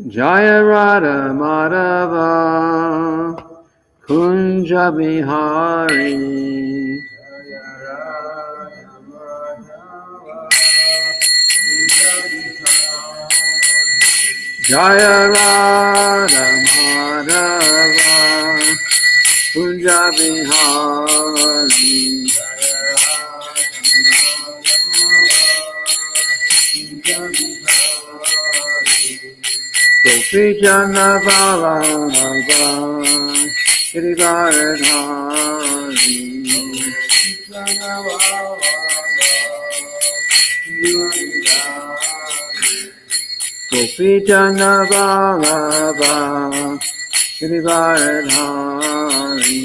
Jaya Radha Madhava Kunja Bihari Jaya Radha Madhava Kunja Bihari Gopi Jana Vallabha Giridharadhari Gopi Jana Vallabha Giridharadhari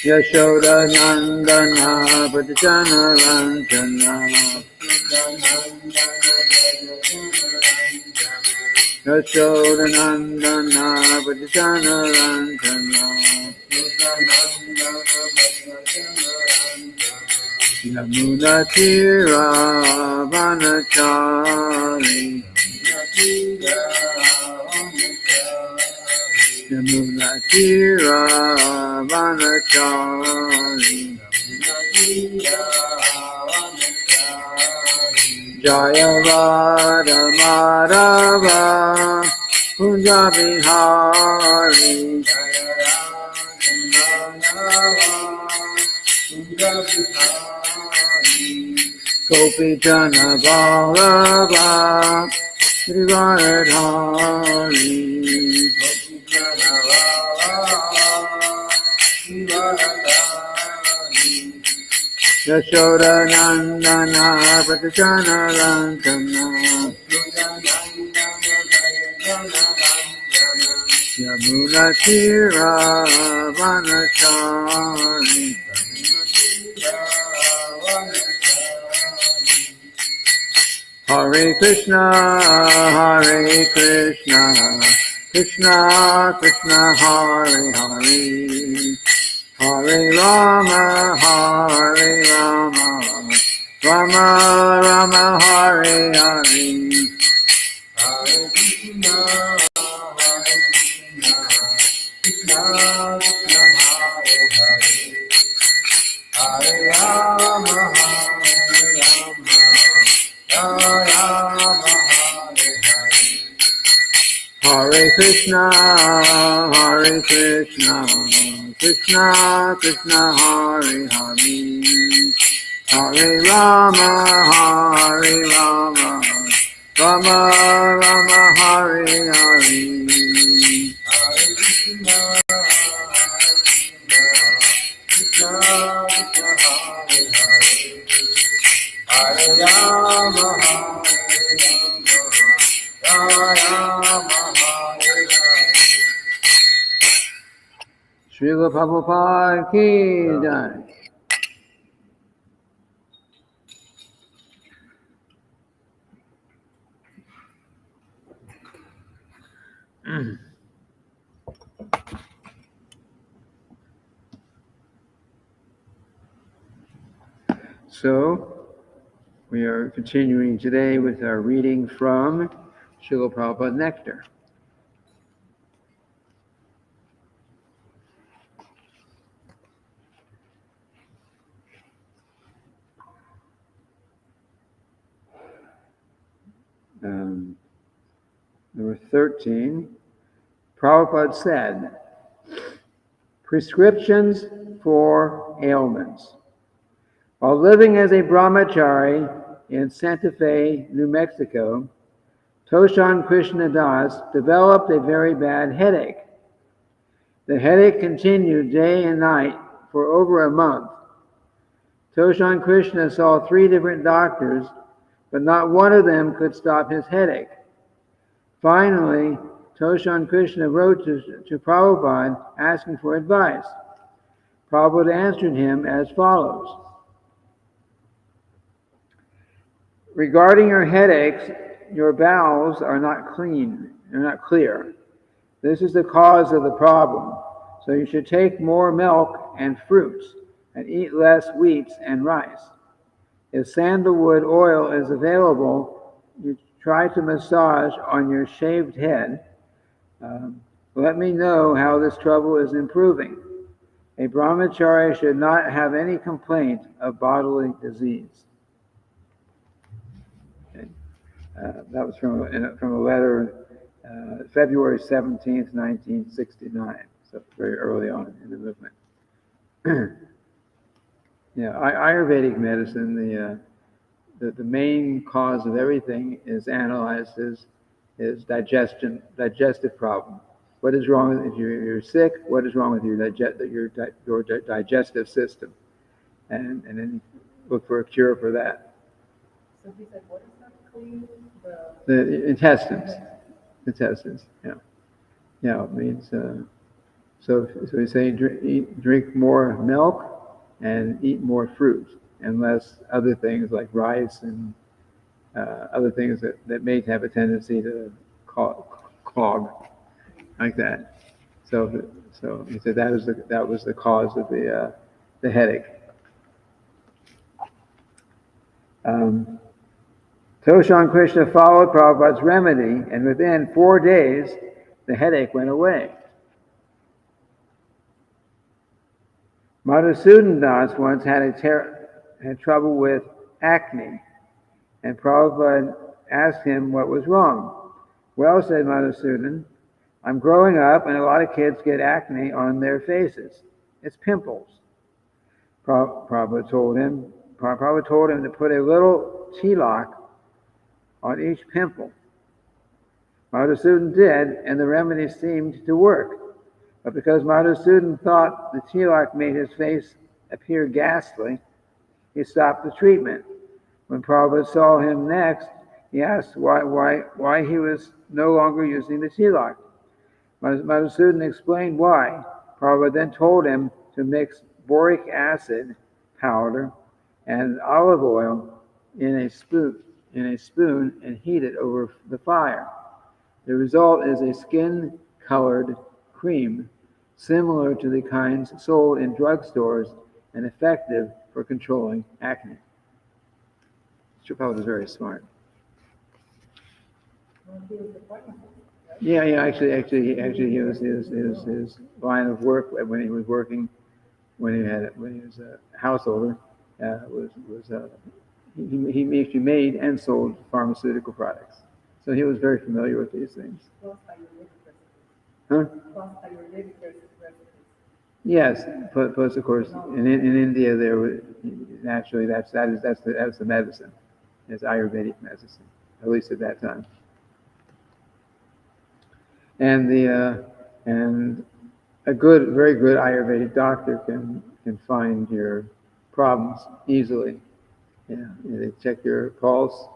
Yashoda Nandana Bhajana Ranjana Yashoda Nandana Bhajana Ranjana Yamuna Tira Vanachari Yamuna Tira Vanachari Jaya Radha Madhava Kunja Bihari Gopi Jana Vallabha Giridharadhari Yashoda Nandana Bhajana Ranjana Yamuna Tira Vanachari Hare Krishna, Krishna Krishna Hare Hare, Hare Rama, Rama Rama Hare Hare. Hare Krishna, Krishna Krishna Hare Hare, Hare Rama, Hare Krishna, Krishna Krishna Hare Hare, Hare Rama, Rama Rama Hare Hare. Hare Krishna, Krishna Krishna Hare Hare, Hare Rama, Srila Prabhupada ki jai. So, we are continuing today with our reading from Srila Prabhupada Nectar. Number 13, Prabhupada said, prescriptions for ailments. While living as a brahmachari in Santa Fe, New Mexico, Toshan Krishna Das developed a very bad headache. The headache continued day and night for over a month. Toshan Krishna saw 3 different doctors, but not one of them could stop his headache. Finally, Toshan Krishna wrote to Prabhupada asking for advice. Prabhupada answered him as follows. Regarding your headaches, your bowels are not clean, they're not clear. This is the cause of the problem. So you should take more milk and fruits and eat less wheats and rice. If sandalwood oil is available, you try to massage on your shaved head. Let me know how this trouble is improving. A brahmachari should not have any complaint of bodily disease. Okay. That was from a letter, February 17th, 1969, so very early on in the movement. Ayurvedic medicine, the main cause of everything is analyzed as digestive problem. What is wrong if you're sick? What is wrong with your digestive system? And then look for a cure for that. So he said, what is that clean? The intestines. Intestines, yeah. Yeah, it means, so we say drink more milk and eat more fruit and less other things like rice and other things that may have a tendency to clog like that. So he said that was the cause of the headache. Toshan Krishna followed Prabhupada's remedy, and within 4 days, the headache went away. Madhusudan Das once had trouble with acne, and Prabhupada asked him what was wrong. Well, said Madhusudan, I'm growing up, and a lot of kids get acne on their faces. It's pimples. Prabhupada told him to put a little tilak on each pimple. Madhusudan did, and the remedy seemed to work. But because Madhusudan thought the tilak made his face appear ghastly, he stopped the treatment. When Prabhupada saw him next, he asked why he was no longer using the tilak. Madhusudan explained why. Prabhupada then told him to mix boric acid powder and olive oil in a spoon and heat it over the fire. The result is a skin-colored cream similar to the kinds sold in drugstores and effective for controlling acne. Prabhupada was very smart. Yeah. Actually, his line of work when he was working, when he was a householder, he actually made and sold pharmaceutical products. So he was very familiar with these things. Huh? Yes, plus of course in India there was naturally that's the medicine. It's Ayurvedic medicine, at least at that time. And a very good Ayurvedic doctor can find your problems easily. They check your pulse,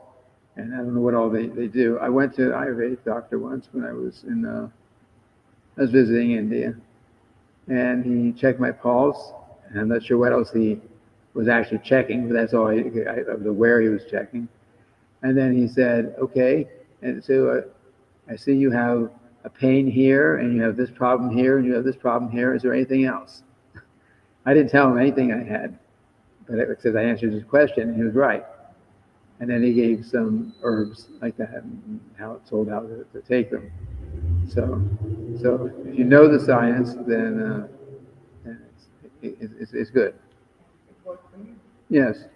and I don't know what all they do. I went to an Ayurvedic doctor once when I was visiting India, and he checked my pulse. And I'm not sure what else he was actually checking, but that's all I was aware he was checking. And then he said, "Okay, and so I see you have a pain here, and you have this problem here, and you have this problem here. Is there anything else?" I didn't tell him anything I had, but it says I answered his question, and he was right. And then he gave some herbs like that, and told how to take them. So if you know the science, then it's good. Yes,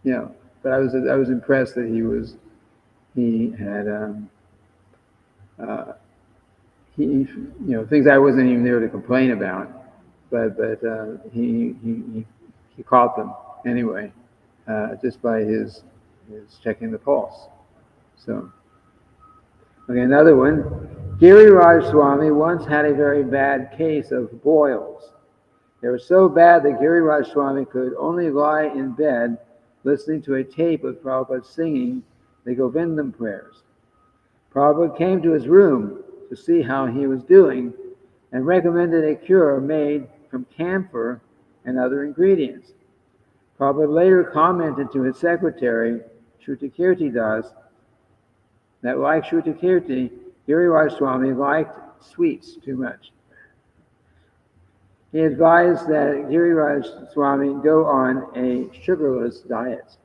yeah. But I was impressed that he had things I wasn't even there to complain about, but he caught them anyway, just by his checking the pulse. So, okay, another one. Giriraj Swami once had a very bad case of boils. They were so bad that Giriraj Swami could only lie in bed listening to a tape of Prabhupada singing the Govindam prayers. Prabhupada came to his room to see how he was doing and recommended a cure made from camphor and other ingredients. Prabhupada later commented to his secretary, Shrutakirti Das, that like Shrutakirti, Giriraj Swami liked sweets too much. He advised that Giriraj Swami go on a sugarless diet.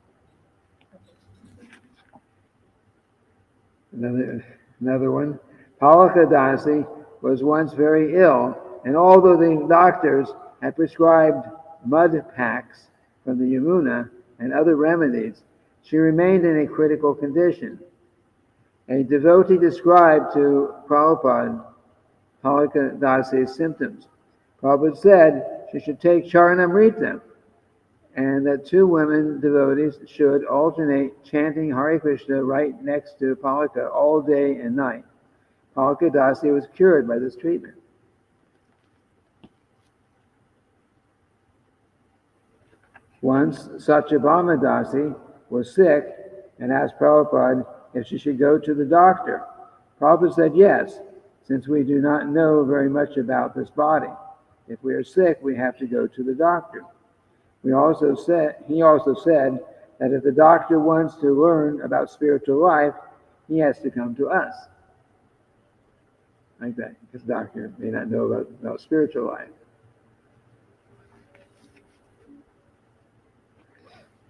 Another one. Palaka Dasi was once very ill, and although the doctors had prescribed mud packs from the Yamuna and other remedies, she remained in a critical condition. A devotee described to Prabhupada Palaka Dasi's symptoms. Prabhupada said she should take Charanamrita, and that two women devotees should alternate chanting Hare Krishna right next to Palaka all day and night. Palaka Dasi was cured by this treatment. Once, Satyabhama Dasi was sick and asked Prabhupada if she should go to the doctor. Prabhupada said yes, since we do not know very much about this body. If we are sick, we have to go to the doctor. He also said that if the doctor wants to learn about spiritual life, he has to come to us. Like that, because the doctor may not know about spiritual life.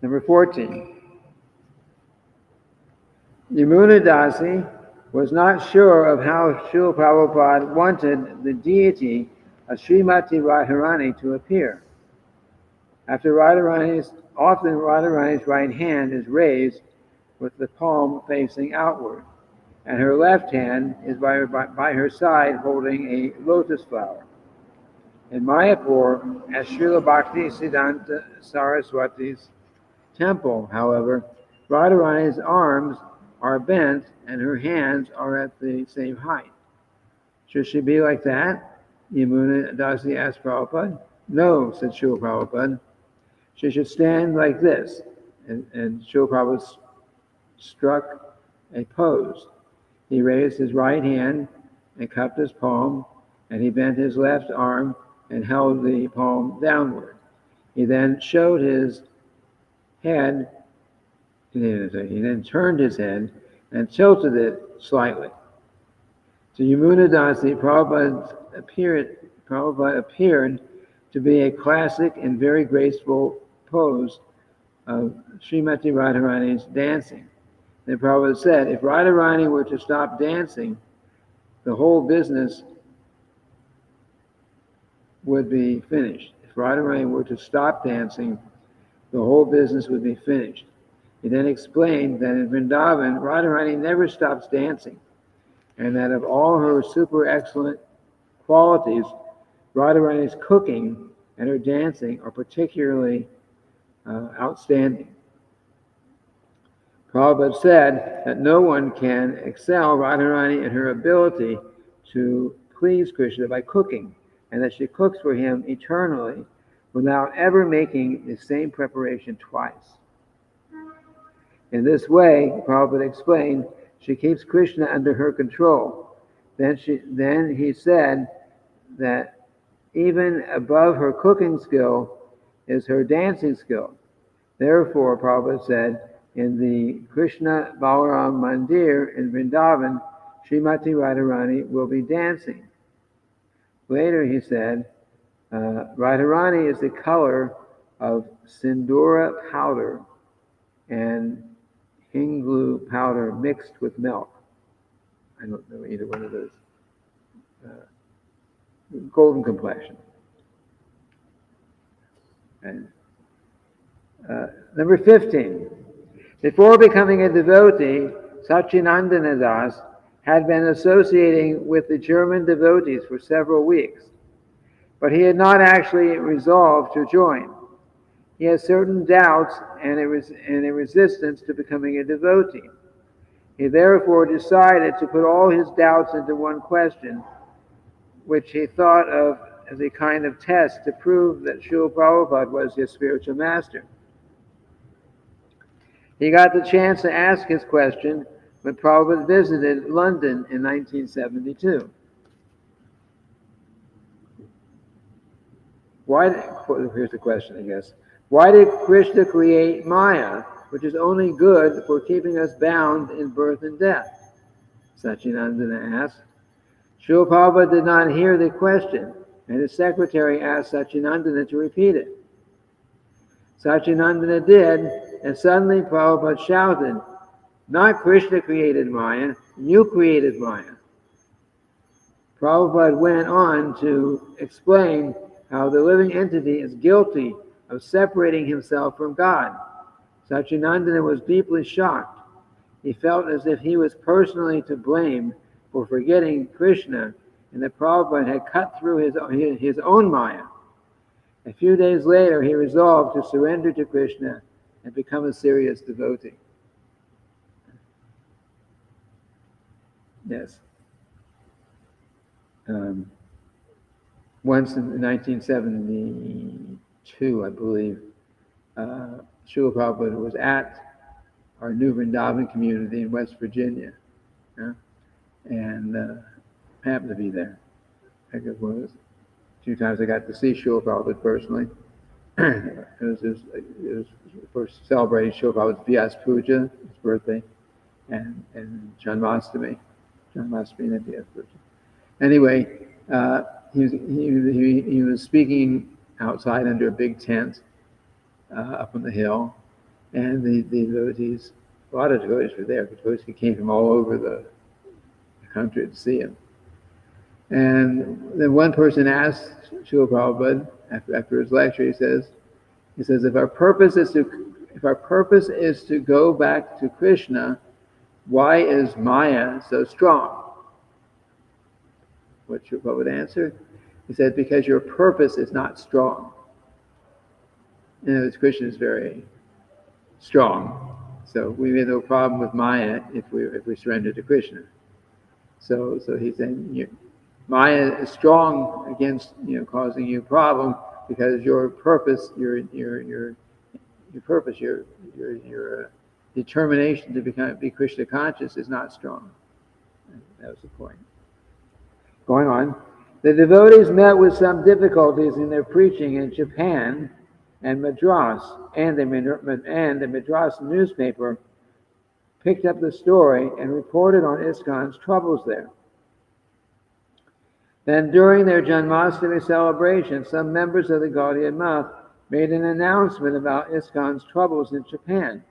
Number 14. Yamuna Dasi was not sure of how Srila Prabhupada wanted the deity of Srimati Radharani to appear. Often Radharani's right hand is raised with the palm facing outward, and her left hand is by her side holding a lotus flower. In Mayapur, at Srila Bhakti Siddhanta Saraswati's temple, however, Radharani's arms are bent and her hands are at the same height. Should she be like that? Yamuna Dasi asked Prabhupada. No, said Srila Prabhupada. She should stand like this. And Srila Prabhupada struck a pose. He raised his right hand and cupped his palm, and he bent his left arm and held the palm downward. He then showed his head. He then turned his head and tilted it slightly. To Yamuna Dasi, Prabhupada appeared to be a classic and very graceful pose of Srimati Radharani's dancing. Then Prabhupada said, if Radharani were to stop dancing, the whole business would be finished. If Radharani were to stop dancing, the whole business would be finished. He then explained that in Vrindavan, Radharani never stops dancing, and that of all her super excellent qualities, Radharani's cooking and her dancing are particularly outstanding. Prabhupada said that no one can excel Radharani in her ability to please Krishna by cooking, and that she cooks for him eternally without ever making the same preparation twice. In this way, Prabhupada explained, she keeps Krishna under her control. Then he said that even above her cooking skill is her dancing skill. Therefore, Prabhupada said, in the Krishna Balaram Mandir in Vrindavan, Srimati Radharani will be dancing. Later he said, Radharani is the color of sindura powder and hinglu powder mixed with milk. I don't know either one of those. Golden complexion. And, number 15. Before becoming a devotee, Satchidananda Das had been associating with the German devotees for several weeks, but he had not actually resolved to join. He had certain doubts and a resistance to becoming a devotee. He therefore decided to put all his doubts into one question, which he thought of as a kind of test to prove that Srila Prabhupada was his spiritual master. He got the chance to ask his question when Prabhupada visited London in 1972. Here's the question, I guess. Why did Krishna create Maya, which is only good for keeping us bound in birth and death? Satchidananda asked. Srila Prabhupada did not hear the question. and his secretary asked Satyanandana to repeat it. Satyanandana did, and suddenly Prabhupada shouted, "Not Krishna created Maya, you created Maya." Prabhupada went on to explain how the living entity is guilty of separating himself from God. Satyanandana was deeply shocked. He felt as if he was personally to blame for forgetting Krishna, and that Prabhupada had cut through his own Maya. A few days later, he resolved to surrender to Krishna and become a serious devotee. Yes. Once in 1972, I believe, Srila Prabhupada was at our New Vrindavan community in West Virginia, and happened to be there. I guess it was a few times I got to see Srila Prabhupada personally. It was for celebrating Srila Prabhupada's Vyas Puja, his birthday, and Janmashtami and Vyas Puja. Anyway, he was speaking outside under a big tent up on the hill, and the devotees, a lot of devotees were there. Devotees came from all over the country to see him. And then one person asked Srila Prabhupada after his lecture, he says, if our purpose is to go back to Krishna, why is Maya so strong? What Srila Prabhupada answered? He said, because your purpose is not strong. Krishna is very strong, so we have no problem with Maya if we surrender to Krishna. So he's saying Maya is strong against causing you a problem because your purpose, your determination to be Krishna conscious is not strong. That was the point. Going on, the devotees met with some difficulties in their preaching in Japan and Madras, and the Madras newspaper picked up the story and reported on ISKCON's troubles there. Then during their Janmashtami celebration, some members of the Gaudiya Math made an announcement about ISKCON's troubles in Japan.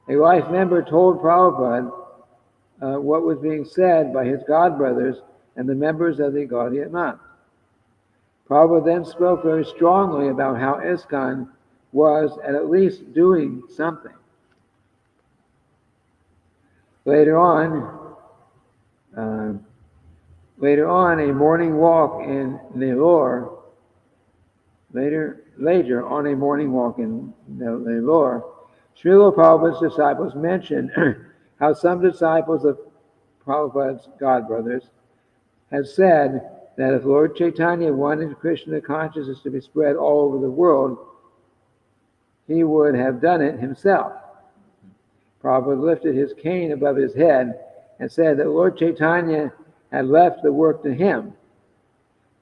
A wife member told Prabhupada what was being said by his godbrothers and the members of the Gaudiya Math. Prabhupada then spoke very strongly about how ISKCON was at least doing something. Later on, a morning walk in Nellore, Srila Prabhupada's disciples mentioned how some disciples of Prabhupada's godbrothers had said that if Lord Chaitanya wanted Krishna consciousness to be spread all over the world, he would have done it himself. Prabhupada lifted his cane above his head and said that Lord Chaitanya had left the work to him.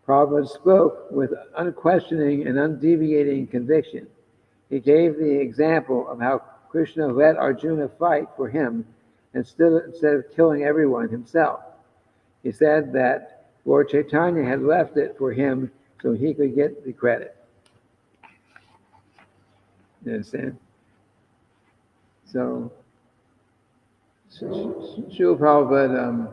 Prabhupada spoke with unquestioning and undeviating conviction. He gave the example of how Krishna let Arjuna fight for him instead of killing everyone himself. He said that Lord Chaitanya had left it for him so he could get the credit. You understand? So, Srila Prabhupada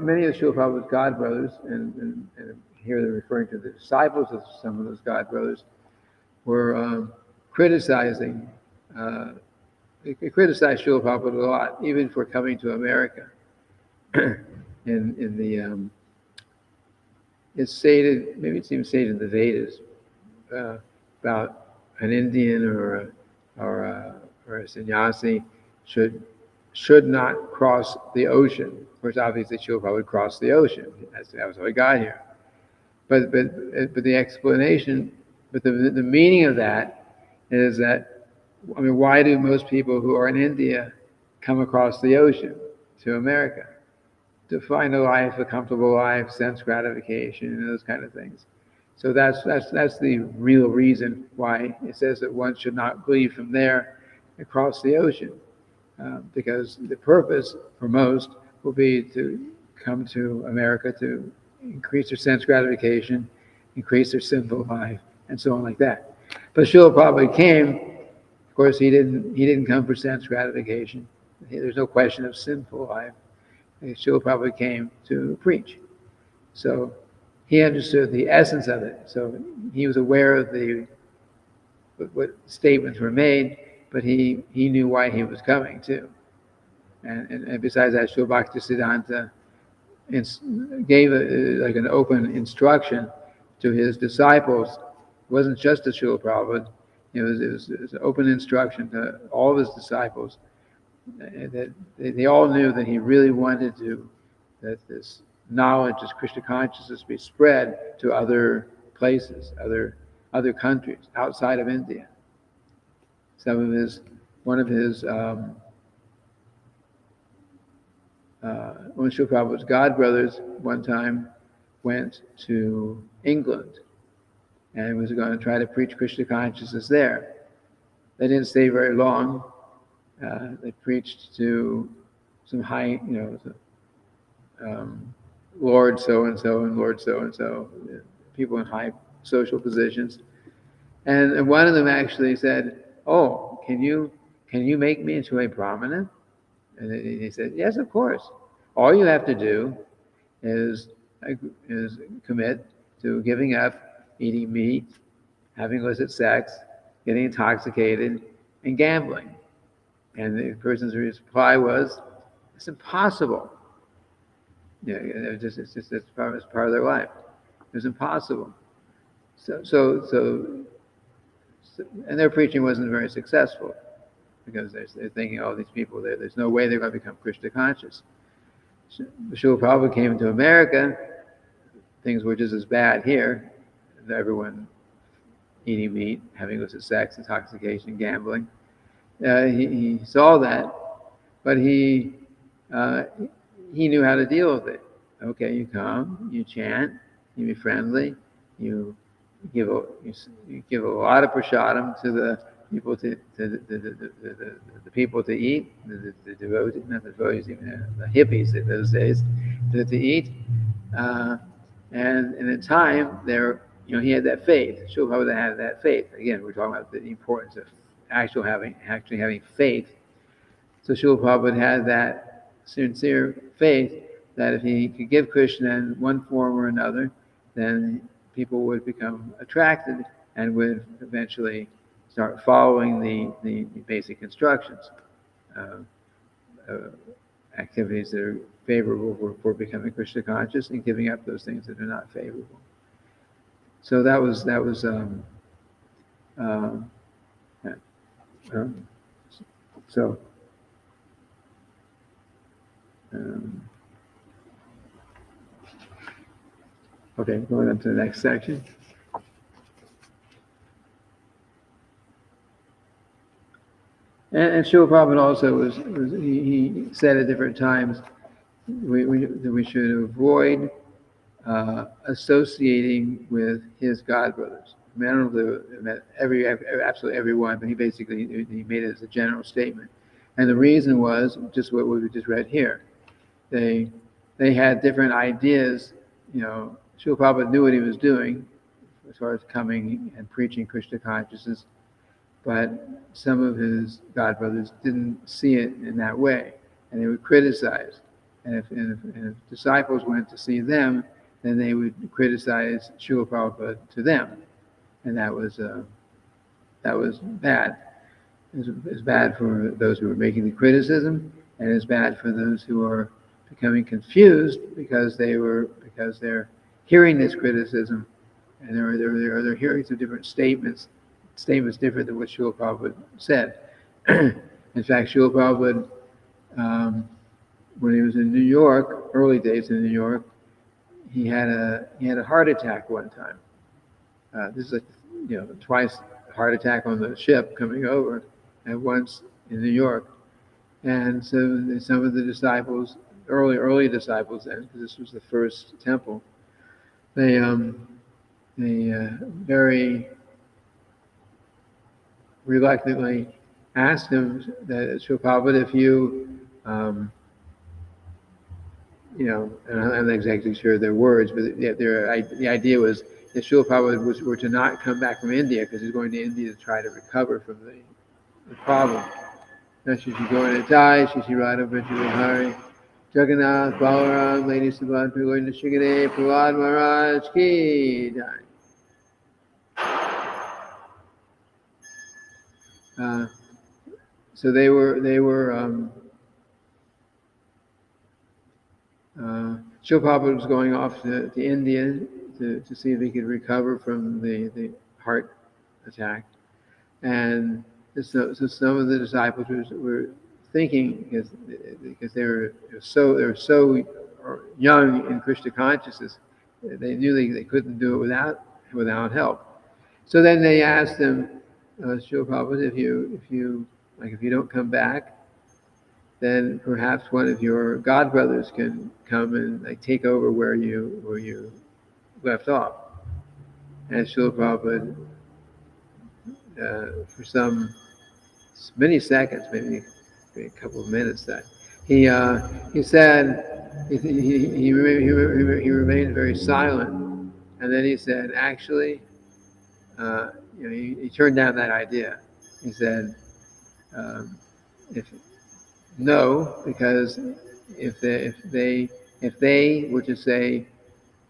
many of Srila Prabhupada's godbrothers, and here they're referring to the disciples of some of those godbrothers, were criticizing. They criticized Srila Prabhupada a lot, even for coming to America. It's stated, maybe it's even stated in the Vedas, about an Indian or a sannyasi should not cross the ocean. Of course, obviously, Srila Prabhupada crossed the ocean. That was how he got here. But the explanation, but the meaning of that is that, why do most people who are in India come across the ocean to America? To find a comfortable life, sense gratification, and those kind of things. So that's the real reason why it says that one should not leave from there across the ocean, because the purpose for most will be to come to America to increase their sense gratification, increase their sinful life, and so on like that. But Srila Prabhupada came, of course, he didn't come for sense gratification. There's no question of sinful life. Srila Prabhupada came to preach. So he understood the essence of it. So he was aware of what statements were made, but he knew why he was coming too. And besides that, Srila Bhaktisiddhanta gave like an open instruction to his disciples. It wasn't just to Srila Prabhupada. It was an open instruction to all of his disciples that they all knew that he really wanted that this knowledge, this Krishna consciousness, be spread to other places, other countries outside of India. One of his Srila Prabhupada's godbrothers one time went to England and was going to try to preach Krishna consciousness there. They didn't stay very long. They preached to some high, Lord so and so and Lord so and so, people in high social positions. And one of them actually said, "Oh, can you make me into a brahmana?" And he said, "Yes, of course. All you have to do is commit to giving up eating meat, having illicit sex, getting intoxicated, and gambling." And the person's reply was, "It's impossible. It's part of their life. It's impossible." So, and their preaching wasn't very successful because they're thinking, "Oh, these people, there's no way they're going to become Krishna conscious." Srila Prabhupada came to America, things were just as bad here. Everyone eating meat, having illicit sex, intoxication, gambling. He saw that, but he knew how to deal with it. Okay, you come, you chant, you be friendly, you give a lot of prasadam to the people to the people to eat, the devotees, not the devotees, even the hippies in those days, to eat, and in time there, he had that faith. Srila Prabhupada had that faith. Again, we're talking about the importance of actually having faith. So Srila Prabhupada had that sincere faith that if he could give Krishna in one form or another, then people would become attracted and would eventually start following the basic instructions, activities that are favorable for becoming Krishna conscious and giving up those things that are not favorable. So that was so. Okay, going on to the next section. And Srila Prabhupada also he said at different times that we should avoid associating with his godbrothers. I mean, I don't know if absolutely everyone, but he made it as a general statement. And the reason was just what we just read here. They had different ideas. Srila Prabhupada knew what he was doing as far as coming and preaching Krishna consciousness, but some of his godbrothers didn't see it in that way, and they would criticize. And if disciples went to see them, then they would criticize Srila Prabhupada to them, and that was bad. It was bad for those who were making the criticism, and it was bad for those who are becoming confused because they're hearing this criticism, and they're hearing some different statements different than what Srila Prabhupada said. In fact, Srila Prabhupada, when he was in New York, early days in New York, he had a heart attack one time. This is twice heart attack on the ship coming over, and once in New York. And so some of the disciples, early disciples then, because this was the first temple, they very reluctantly asked him that, Srila Prabhupada, I'm not exactly sure their words, but the idea was that Srila Prabhupada were to not come back from India because he's going to India to try to recover from the problem. Now she should go in to die, she should ride over to Hari. Jagannath, Balaram, Lady Subhadra, going to Shikade, Prahlad Maharaj ki jai. So they were Srila Prabhupada was going off to India to see if he could recover from the heart attack. And so some of the disciples were thinking, because they were so young in Krishna consciousness, they knew they couldn't do it without help. So then they asked him, Srila Prabhupada, if you don't come back, then perhaps one of your godbrothers can come and take over where you left off. And Srila Prabhupada, for many seconds, maybe a couple of minutes, that he said he remained very silent, and then he said, actually, he turned down that idea. He said, because if they were to say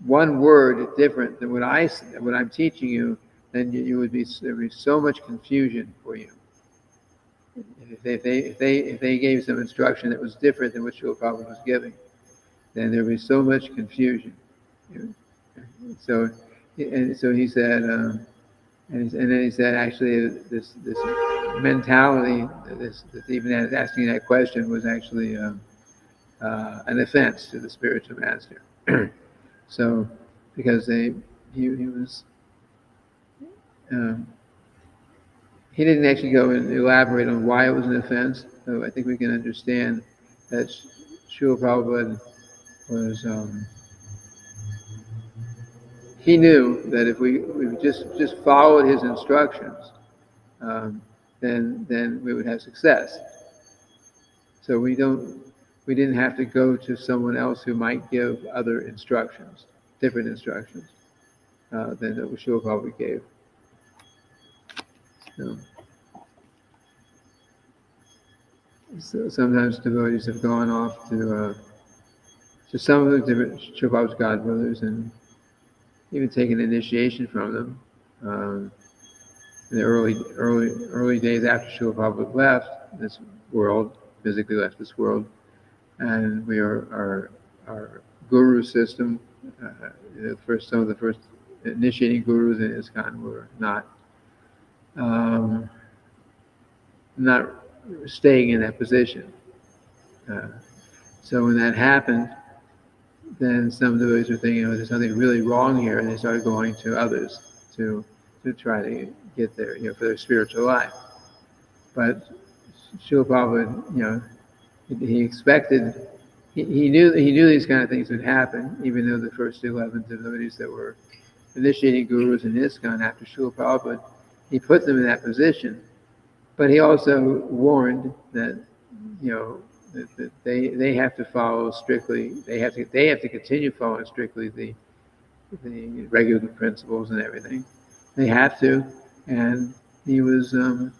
one word different than what I'm teaching you, then there'd be so much confusion for you. If they gave some instruction that was different than what Srila Prabhupada was giving, then there'd be so much confusion. So he said, and then he said, actually, this mentality, this even asking that question was actually an offense to the spiritual master. So, because he didn't actually go and elaborate on why it was an offense. So I think we can understand that Srila Prabhupada was. He knew that if we just followed his instructions, then we would have success. So we didn't have to go to someone else who might give other instructions, different instructions than that Srila Prabhupada gave. So sometimes devotees have gone off to some of the different Srila Prabhupada's godbrothers and even taken initiation from them. In the early days after Srila Prabhupada left this world, physically left this world, and our guru system, some of the first initiating gurus in ISKCON were not staying in that position. So when that happened, then some devotees were thinking, there's something really wrong here, and they started going to others to try to get there, for their spiritual life. But Srila Prabhupada, he expected, he knew these kind of things would happen, even though the first 11 devotees that were initiating gurus in ISKCON after Srila Prabhupada, he put them in that position. But he also warned that, that they have to follow strictly. They have to continue following strictly the regular principles and everything. They have to, and he was and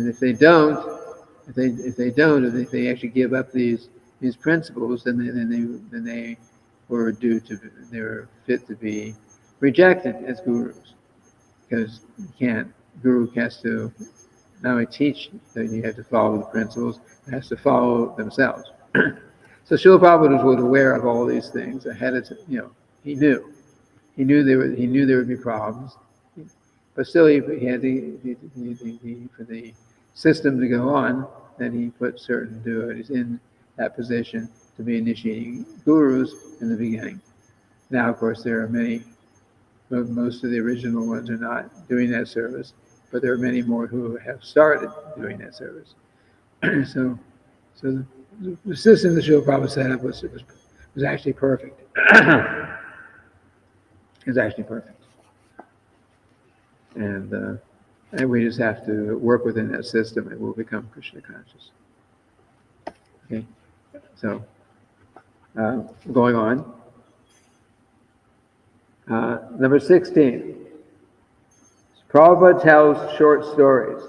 if they don't, if they actually give up these principles, then they were fit to be rejected as gurus, because guru has to not only teach that you have to follow the principles, it has to follow themselves. So Srila Prabhupada was aware of all these things ahead of time. He knew there would be problems, but still he had for the system to go on. Then he put certain devotees in that position to be initiating gurus in the beginning. Now, of course, there are many. Most of the original ones are not doing that service, but there are many more who have started doing that service. So the system that Srila Prabhupada set up was actually perfect. It was actually perfect. And And we just have to work within that system and we'll become Krishna conscious. Okay, so going on. Number 16. Prabhupada tells short stories.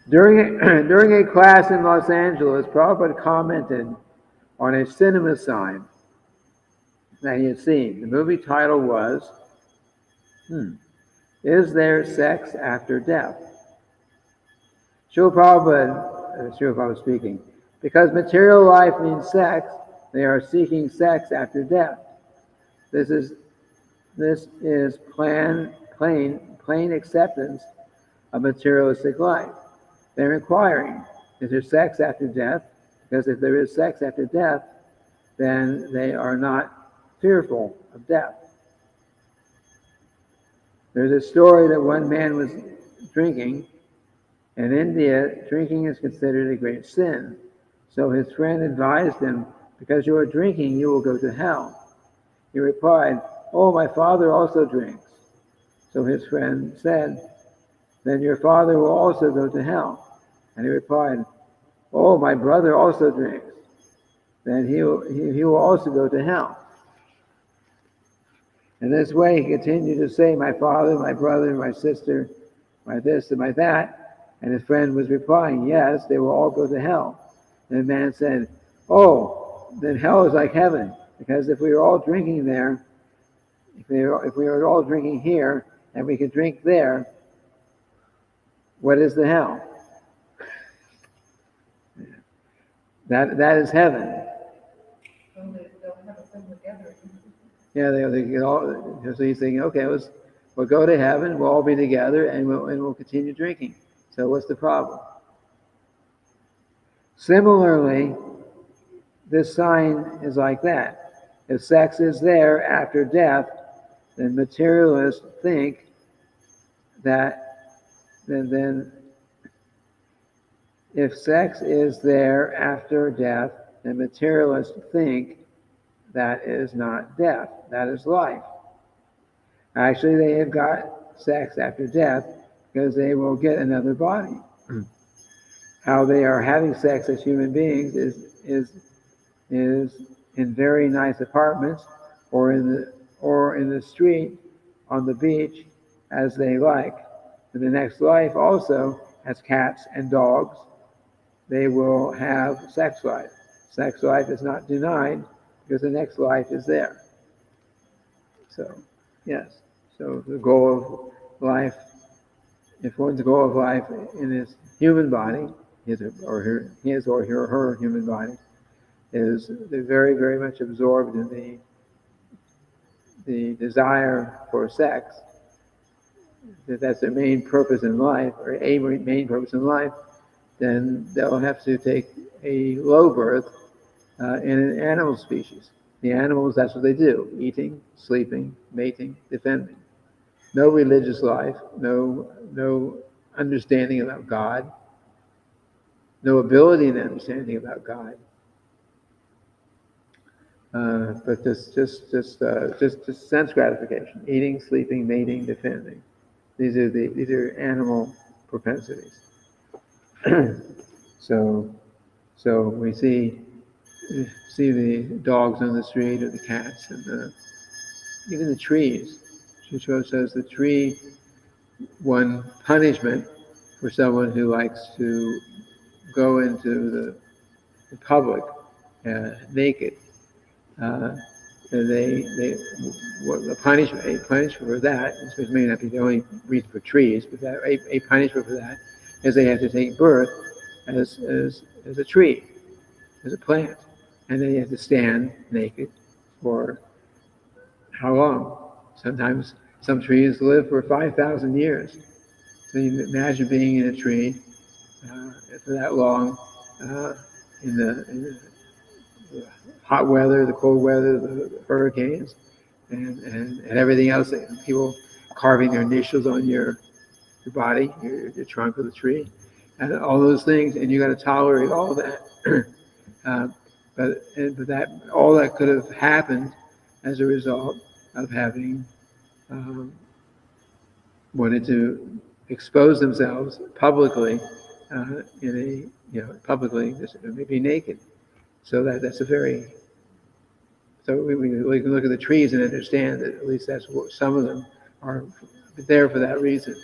During a class in Los Angeles, Prabhupada commented on a cinema sign that he had seen. The movie title was, Is There Sex After Death? Srila Prabhupada speaking, because material life means sex, they are seeking sex after death. This is plain acceptance of materialistic life. They're inquiring, is there sex after death? Because if there is sex after death, then they are not fearful of death. There's a story that one man was drinking. In India, drinking is considered a great sin. So his friend advised him, because you are drinking, you will go to hell. He replied, oh, my father also drinks. So his friend said, then your father will also go to hell. And he replied, oh, my brother also drinks. Then he will also go to hell. In this way, he continued to say, my father, my brother, my sister, my this and my that. And his friend was replying, yes, they will all go to hell. And the man said, oh, then hell is like heaven. Because if we were all drinking there, if we were all drinking here, and we could drink there, what is the hell? That is heaven. They'll have a similar gathering. Yeah, they get all. So he's thinking, okay, we'll go to heaven. We'll all be together, and we'll continue drinking. So what's the problem? Similarly, this sign is like that. If sex is there after death, then materialists think that then if sex is there after death, then materialists think that is not death, that is life. Actually, they have got sex after death because they will get another body. How they are having sex as human beings is in very nice apartments or in the street, on the beach, as they like. In the next life also, as cats and dogs, they will have sex life. Sex life is not denied because the next life is there. So, yes. So the goal of life, if one's goal of life in his human body, his or her human body, is they're very, very much absorbed in the desire for sex, that's their main purpose in life, or a main purpose in life, then they'll have to take a low birth in an animal species. The animals, that's what they do: eating, sleeping, mating, defending. No religious life, no understanding about God, no ability in understanding about God. But just sense gratification: eating, sleeping, mating, defending. These are animal propensities. So we see the dogs on the street, or the cats, and even the trees. Srila says the tree, one punishment for someone who likes to go into the public naked. A punishment for that, which may not be the only reason for trees, but a punishment for that is they have to take birth as a tree, as a plant, and then you have to stand naked for how long? Sometimes some trees live for 5,000 years. So you imagine being in a tree for that long in the hot weather, the cold weather, the hurricanes, and everything else. People carving their initials on your body, your trunk of the tree, and all those things, and you got to tolerate all that. But that all that could have happened as a result of having um, wanted to expose themselves publicly publicly, maybe naked. So that's a very, so we can look at the trees and understand that at least that's what some of them are there for that reason.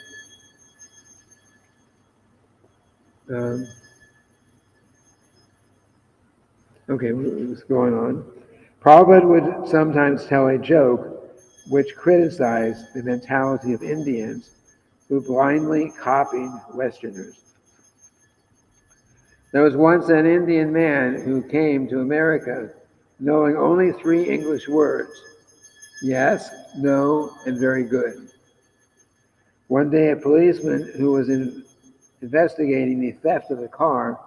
Okay, what's going on? Prabhupada would sometimes tell a joke which criticized the mentality of Indians who blindly copied Westerners. There was once an Indian man who came to America knowing only 3 English words: yes, no, and very good. One day, a policeman who was investigating the theft of the car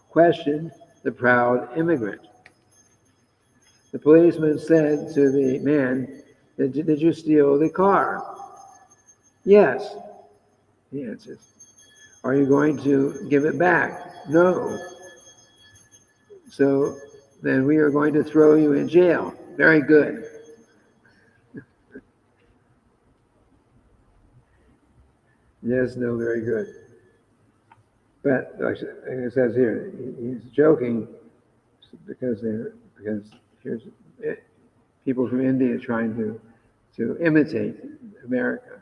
questioned the proud immigrant. The policeman said to the man, "Did you steal the car?" "Yes," he answered. "Are you going to give it back?" "No." "So then we are going to throw you in jail." "Very good." Yes, no, very good. But like it says here, he's joking because here's people from India trying to imitate America.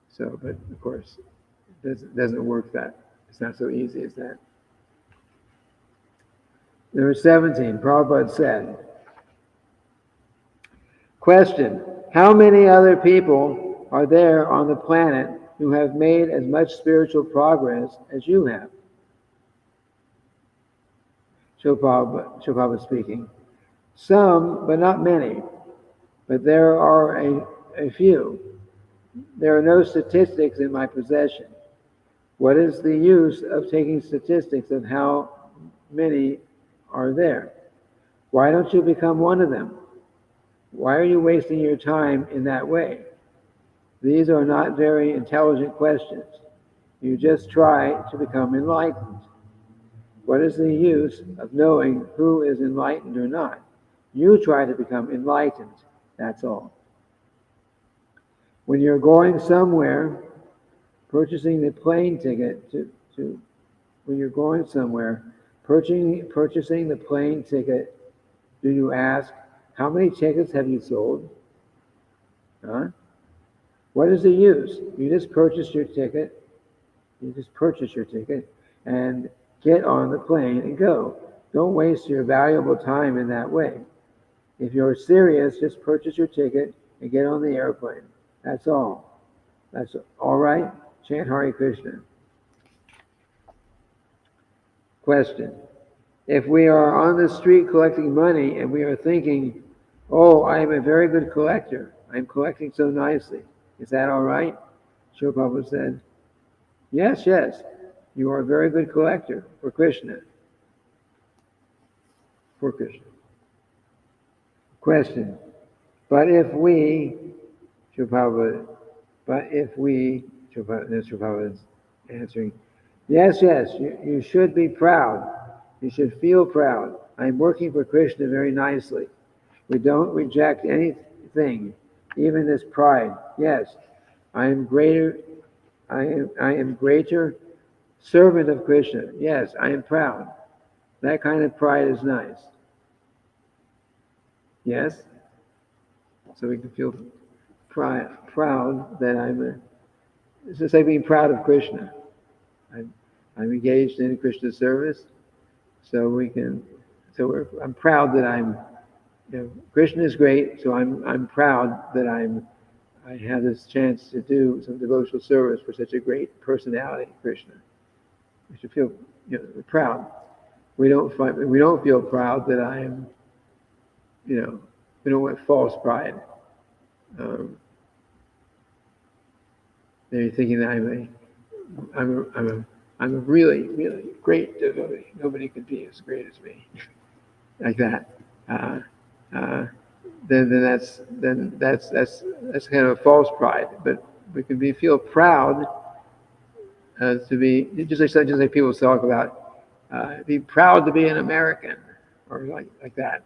So, but of course, it doesn't work that. It's not so easy as that. Number 17, Prabhupada said, question, how many other people are there on the planet who have made as much spiritual progress as you have? Srila Prabhupada speaking. Some, but not many. But there are a few. There are no statistics in my possession. What is the use of taking statistics of how many are there? Why don't you become one of them? Why are you wasting your time in that way? These are not very intelligent questions. You just try to become enlightened. What is the use of knowing who is enlightened or not? You try to become enlightened, that's all. When you're going somewhere, purchasing the plane ticket when you're going somewhere, purchasing the plane ticket, do you ask, how many tickets have you sold? Huh? What is the use? You just purchase your ticket and get on the plane and go. Don't waste your valuable time in that way. If you're serious, just purchase your ticket and get on the airplane. That's all. That's all right? Chant Hare Krishna. Question. If we are on the street collecting money and we are thinking, oh, I am a very good collector. I'm collecting so nicely. Is that all right? Srila Prabhupada said, yes, you are a very good collector for Krishna. For Krishna. Question. But if we, Srila Prabhupada is answering, yes, you should be proud. You should feel proud. I'm working for Krishna very nicely. We don't reject anything, even this pride. Yes, I am greater servant of Krishna. Yes, I am proud. That kind of pride is nice. Yes? So we can feel proud that it's just like being proud of Krishna. I'm engaged in Krishna service, so I'm proud that Krishna is great, so I'm proud that I have this chance to do some devotional service for such a great personality, Krishna. We should feel proud. We don't feel proud that I am, we don't want false pride. They're thinking that I'm a really, really great devotee. Nobody could be as great as me, like that. Then that's kind of a false pride. But we can feel proud to be just like people talk about be proud to be an American or like that.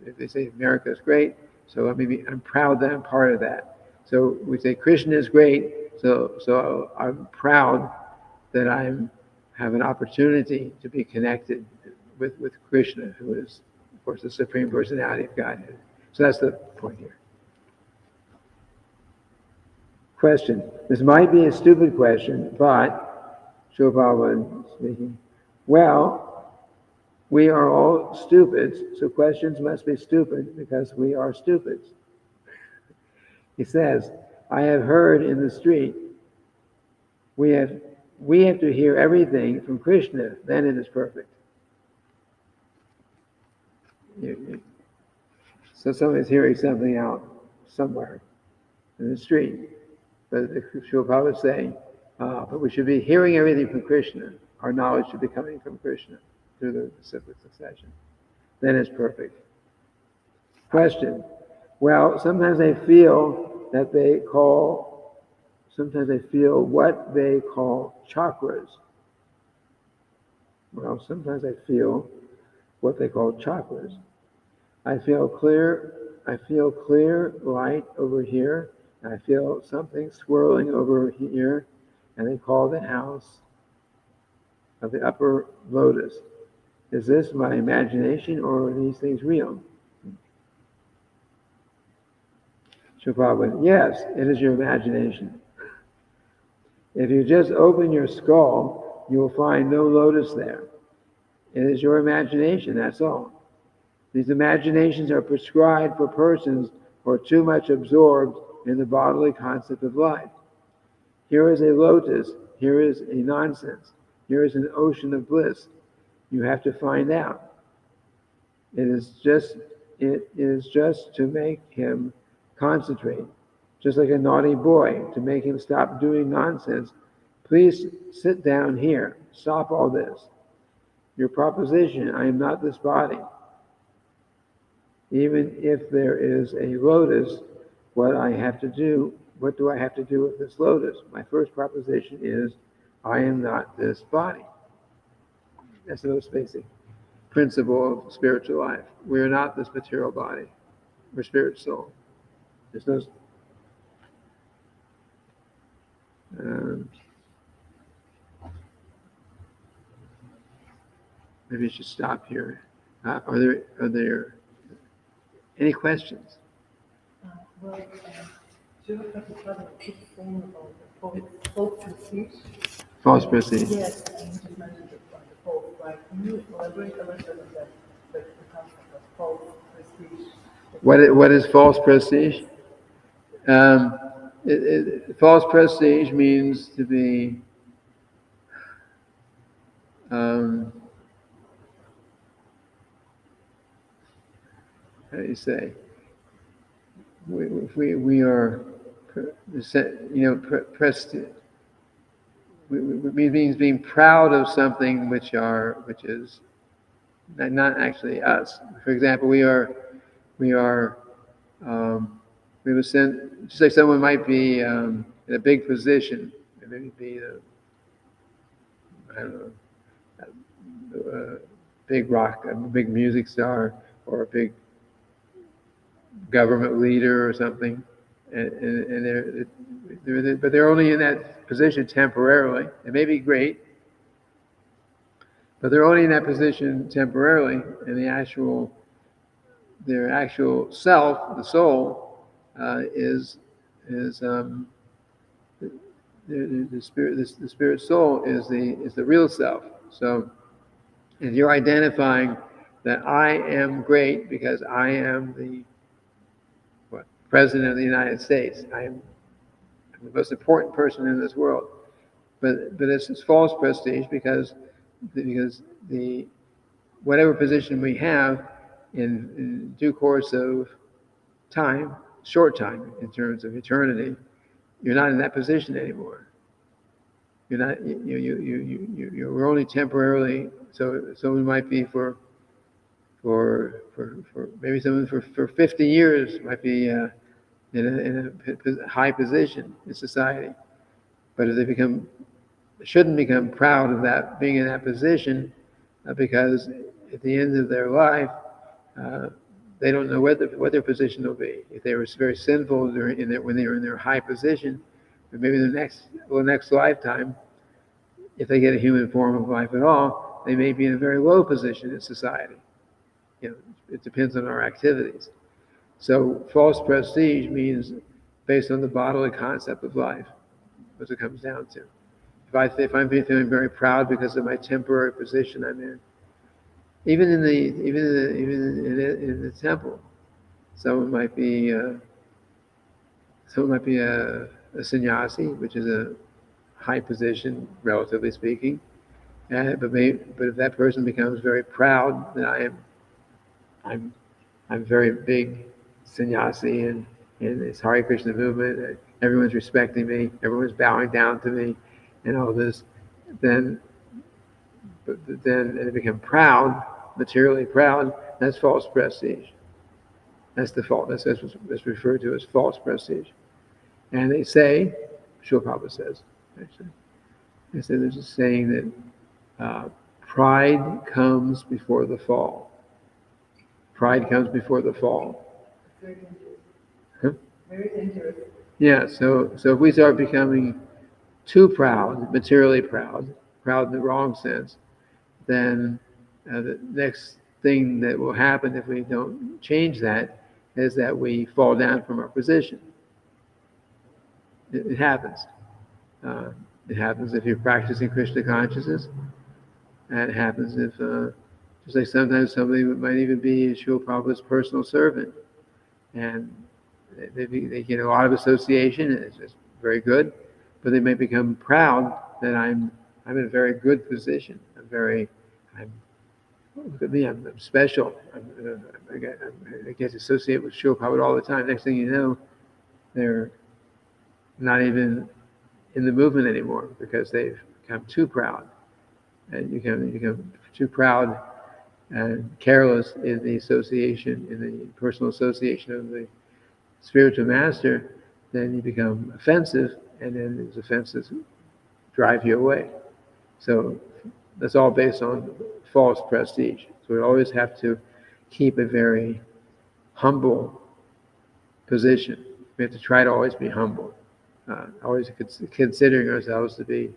If they say America is great, So I'm proud that I'm part of that. So we say Krishna is great, so I'm proud that I have an opportunity to be connected with Krishna, who is, of course, the Supreme Personality of Godhead. So that's the point here. Question. This might be a stupid question, but Srila Prabhupada speaking. Well, we are all stupids, so questions must be stupid because we are stupids. He says, I have heard in the street, we have to hear everything from Krishna, then it is perfect. So somebody's hearing something out somewhere in the street. But the Srila Prabhupada is saying, but we should be hearing everything from Krishna. Our knowledge should be coming from Krishna through the cyclic succession. Then it's perfect. Question. Well, sometimes I feel what they call chakras. Well, sometimes I feel what they call chakras. I feel clear light over here, and I feel something swirling over here, and they call the house of the upper lotus. Is this my imagination, or are these things real? Prabhupada, yes, it is your imagination. If you just open your skull, you will find no lotus there. It is your imagination, that's all. These imaginations are prescribed for persons who are too much absorbed in the bodily concept of life. Here is a lotus, here is a nonsense, here is an ocean of bliss. You have to find out. It is just to make him concentrate, just like a naughty boy, to make him stop doing nonsense. Please sit down here. Stop all this. Your proposition, I am not this body. Even if there is a lotus, what do I have to do with this lotus? My first proposition is, I am not this body. That's the most basic principle of spiritual life. We are not this material body. We're spirit soul. There's no... maybe I should stop here. Are there any questions? Srila Prabhupada keeps saying about the false prestige. False prestige. Yes, and you just mentioned the false, right? Can you elaborate a little bit on that, the concept of false prestige? What is false prestige? False prestige means to be how do you say? We are, prestige. It means being proud of something which is not actually us. For example, we were sent, just like someone might be in a big position, maybe be a big music star, or a big government leader or something, but they're only in that position temporarily. It may be great, but they're only in that position temporarily, and their actual self, the soul, is the spirit. The spirit soul is the real self. So, if you're identifying that I am great because I am the President of the United States, I'm the most important person in this world, but it's false prestige because the whatever position we have in due course of time, short time in terms of eternity, you're not in that position anymore. You're not. You're only temporarily. So someone might be for maybe someone for 50 years might be in a high position in society, but if they shouldn't become proud of that, being in that position, because at the end of their life, they don't know what their position will be. If they were very sinful when they were in their high position, but maybe the next lifetime, if they get a human form of life at all, they may be in a very low position in society. It depends on our activities. So false prestige means based on the bodily concept of life, what it comes down to. If I'm feeling very proud because of my temporary position I'm in, even in the temple, someone might be a sannyasi, which is a high position, relatively speaking. But if that person becomes very proud that I'm very big sannyasi and it's Hare Krishna movement, everyone's respecting me, everyone's bowing down to me, and all this, then they become proud, materially proud. That's false prestige. That's the fault. That's referred to as false prestige. And they say, Srila Prabhupada says, actually, there's a saying that pride comes before the fall. Pride comes before the fall. Very dangerous. Huh? Very dangerous. Yeah, so if we start becoming too proud, materially proud in the wrong sense, then the next thing that will happen if we don't change that is that we fall down from our position. It happens. It happens if you're practicing Krishna consciousness. And it happens if, just like sometimes somebody might even be Srila Prabhupada's personal servant. And they get a lot of association, and it's just very good. But they may become proud that I'm in a very good position. Look at me, I'm special. I get to associate with Srila Prabhupada all the time. Next thing you know, they're not even in the movement anymore because they've become too proud. And you become too proud and careless in the association, in the personal association of the spiritual master, then you become offensive, and then those offenses drive you away. So that's all based on false prestige. So we always have to keep a very humble position. We have to try to always be humble, always considering ourselves to be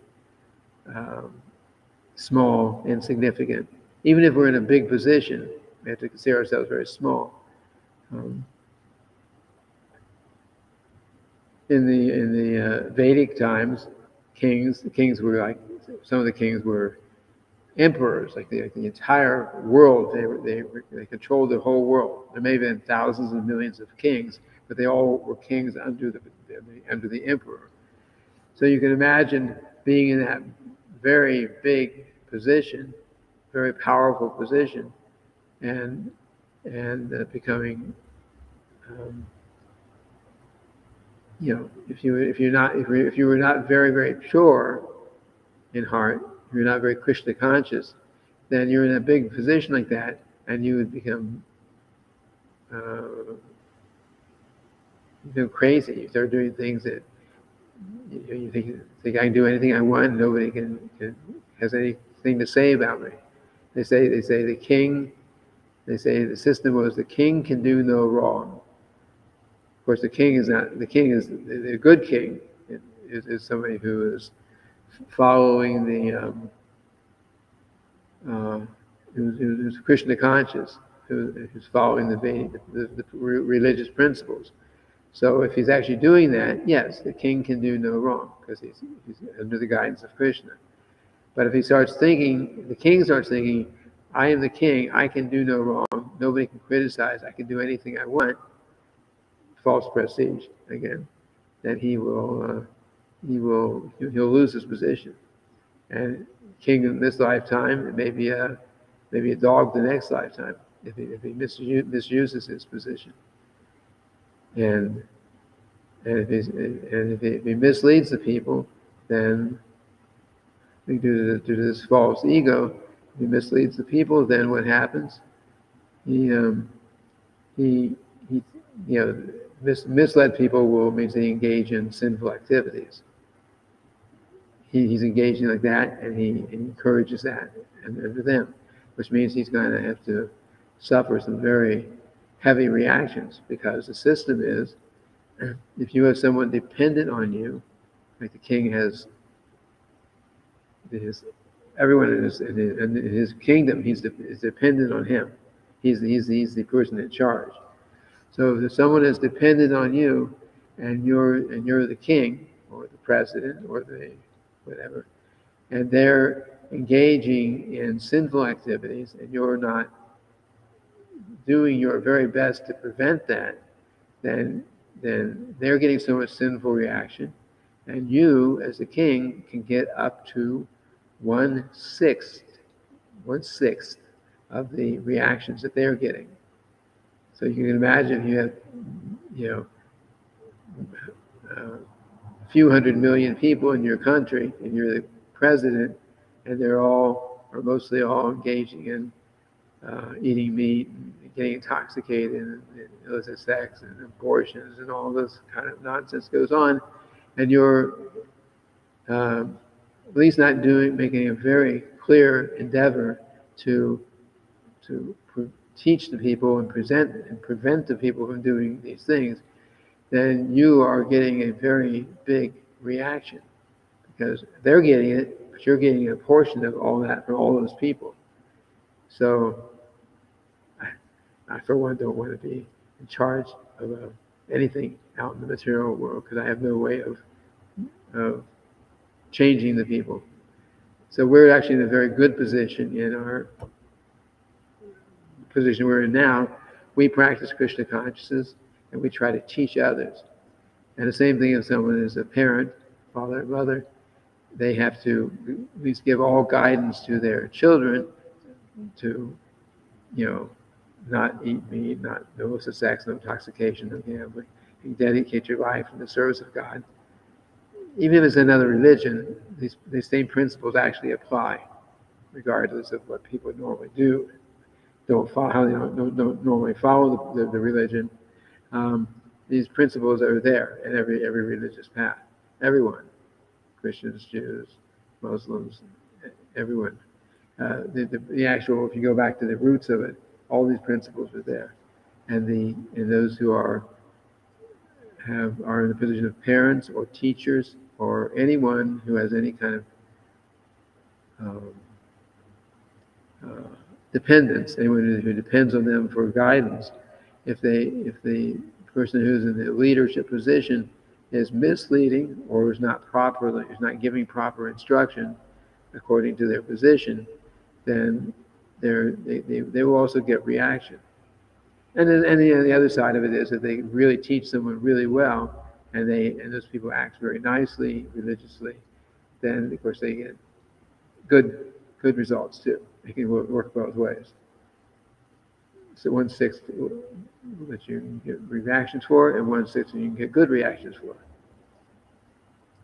small, insignificant. Even if we're in a big position, we have to consider ourselves very small. In the Vedic times, the kings were like, some of the kings were emperors, like the entire world. They controlled the whole world. There may have been thousands and millions of kings, but they all were kings under the emperor. So you can imagine being in that very big position, very powerful position, and becoming, if you were not very, very pure in heart, if you're not very Krishna conscious, then you're in a big position like that, and you would become crazy. You start doing things that you think I can do anything I want. Nobody has anything to say about me. They say the king. They say the system was the king can do no wrong. Of course, the king is not. The king is the good king. Is somebody who is following who's Krishna conscious, who's following the religious principles. So if he's actually doing that, yes, the king can do no wrong because he's under the guidance of Krishna. But if he starts thinking, the king starts thinking, I am the king, I can do no wrong, nobody can criticize, I can do anything I want, false prestige again, then he'll lose his position. And king in this lifetime, it may be a dog the next lifetime if he misuses his position. And if he misleads the people, then due to this false ego, if he misleads the people, then what happens? Misled people means they engage in sinful activities. He's engaging like that, and he encourages that under them, which means he's going to have to suffer some very heavy reactions, because the system is, if you have someone dependent on you, like the king has everyone in his kingdom, is dependent on him. He's the person in charge. So if someone is dependent on you, and you're the king or the president or the whatever, and they're engaging in sinful activities, and you're not doing your very best to prevent that, then they're getting so much sinful reaction, and you as the king can get up to 1/6 of the reactions that they're getting. So you can imagine if you have, a few 100 million people in your country, and you're the president, and they're all, or mostly all, engaging in eating meat and getting intoxicated and illicit sex and abortions and all this kind of nonsense goes on, and you're at least not making a very clear endeavor to teach the people and prevent the people from doing these things, then you are getting a very big reaction, because they're getting it, but you're getting a portion of all that from all those people. So I for one, don't want to be in charge of anything out in the material world, because I have no way of changing the people. So we're actually in a very good position in our position we're in now. We practice Krishna consciousness, and we try to teach others. And the same thing if someone is a parent, father, mother, they have to at least give all guidance to their children to, not eat meat, no illicit sex, no intoxication, no gambling. You dedicate your life in the service of God. Even if it's another religion, these same principles actually apply, regardless of what people normally do. Don't follow how they don't normally follow the religion. These principles are there in every religious path. Everyone, Christians, Jews, Muslims, everyone. The actual, if you go back to the roots of it, all these principles are there, and those who are in the position of parents or teachers or anyone who has any kind of dependence, anyone who depends on them for guidance, if the person who's in the leadership position is misleading or is not giving proper instruction according to their position, then they will also get reaction. And then the other side of it is that they really teach someone really well, and those people act very nicely, religiously, then of course they get good results too. It can work both ways. So 1/6 that you can get reactions for, and 1/6 you can get good reactions for.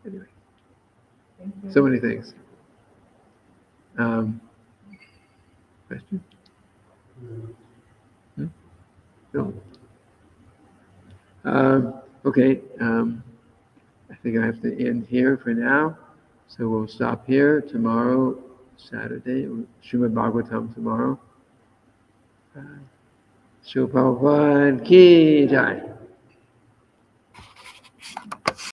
Anyway, so many things. Question? No. Okay. I think I have to end here for now. So we'll stop here. Tomorrow, Saturday, Srimad Bhagavatam tomorrow. Srila Prabhupada Ki Jai.